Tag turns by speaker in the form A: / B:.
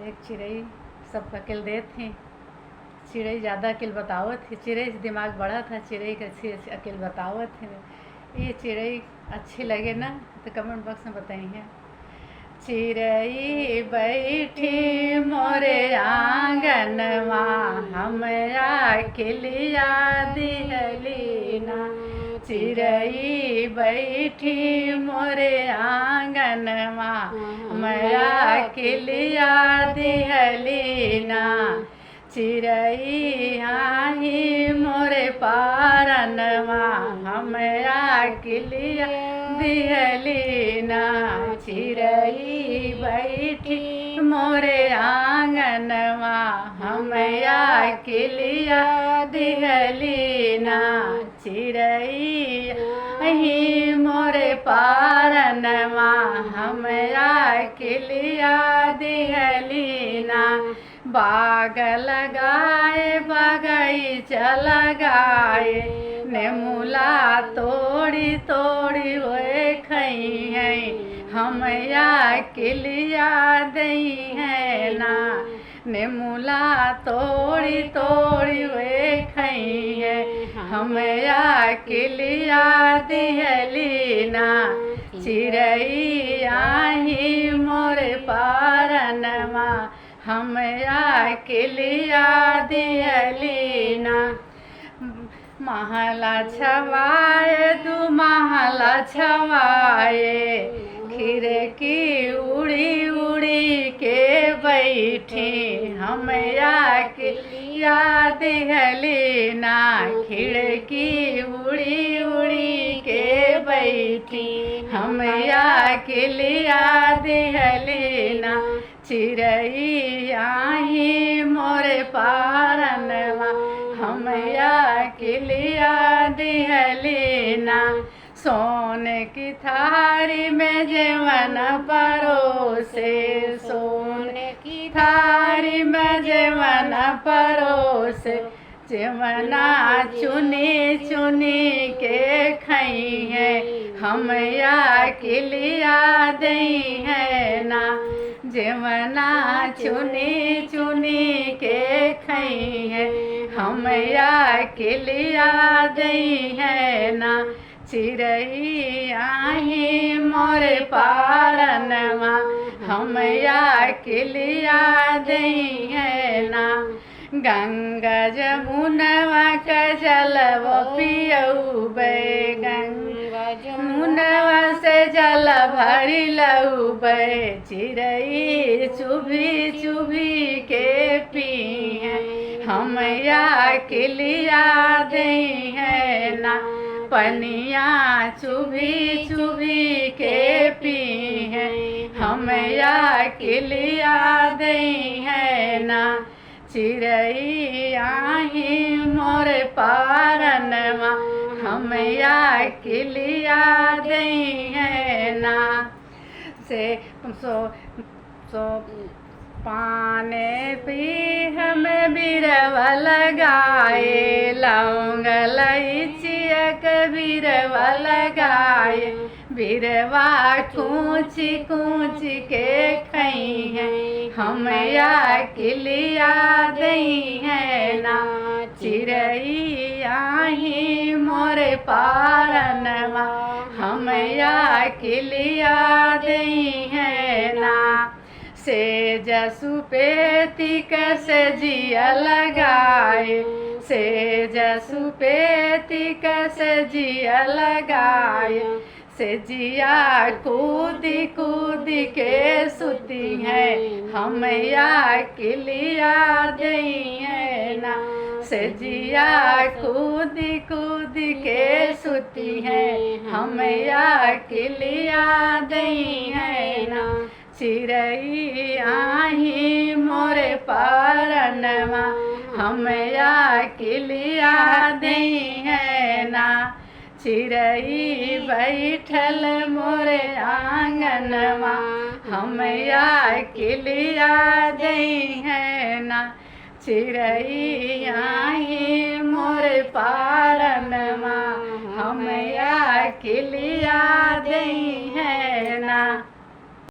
A: एक चिड़ई सबका किल देत थी। चिड़ई ज़्यादा अकिल बतावत थी। चिड़ई से दिमाग बड़ा था, चिड़ई के अच्छी अकिल बतावत थी। ये चिड़ई अच्छी लगे ना तो कमेंट बॉक्स में बताइए। चिड़ई बैठी मोरे आंगनवा, हमरा किलिया दिहली ना। चिड़ई बैठी मोरे आंगनवा, हमरा किलिया दिहली ना। चिड़ई आई मोरे पारनवा, हमरा किलिया दिहली ना। चिड़ई बैठी मोरे आंगनवा, हमरा किलिया दिहली ना। चिड़ई आई मोरे पारनवा, हमरा किलिया दिहली ना। बाग लगाए बगीचा लगाए, नेमुला तोड़ी तोड़ी वे खई है, हमरा किलिया दई है ना। नेमुला तोड़ी तोड़ी वे खई है, हमरा किलिया दिहली ना। चिड़ई आई मोरे पारनवा, हमरा किलिया दिहली ना। महला छवाए दू महला छवाए, खिड़की उड़ी उड़ी के बैठी, हमरा किलिया दिहली ना। खिड़की उड़ी उड़ी के बैठी, हमरा किलिया दिहली ना। चिड़ई आई मोरे पारनवा, हमरा किलिया दिहली ना। सोने की थारी में जेवन परोसे, सोने की थारी में जेवन परोसे, जेवना चुनी चुनी के खई है, हमरा किलिया दई है ना। जेवना चुनी चुनी के खई है, हमरा किलिया दई है ना। चिड़ई आई मोरे पारनवा, हमरा किलिया दई है ना। गंगा जमुनवा का जलव पियौबे, गंगा जमुनवा से जल भरी लौबे। चिड़ई चुभी चुभी के पिए, हमरा किलिया दई है ना। पनिया चुभी चुभी के पिए, हमरा किलिया दई है ना। चिड़ई आई मोरे पारनवा, हमरा किलिया दई है ना। से सो पाने पी हमें बिरवा लगाए, लौंग इलायचिया के बिरवा लगाए। बिरवा कूची कूची के खई है, हमरा किलिया दई है ना। चिड़ई आई मोरे पारनवा, हमरा किलिया दई है ना। सेज सुपेती कैसे जिया लगाए, सेज सुपेती कैसे जिया लगाए। से जिया कूदी कूदी के सुती है, हमरा किलिया दई है ना। से जिया कूदी कूदी के सुती है, हमरा किलिया दई है ना। चिड़ई आई मोरे पारनवा, हमरा किलिया दई है ना। चिड़ई बैठल मोरे आंगनवा, हमरा किलिया दई है ना। चिड़ई आई मोरे पारनवा, हमरा किलिया दई है ना।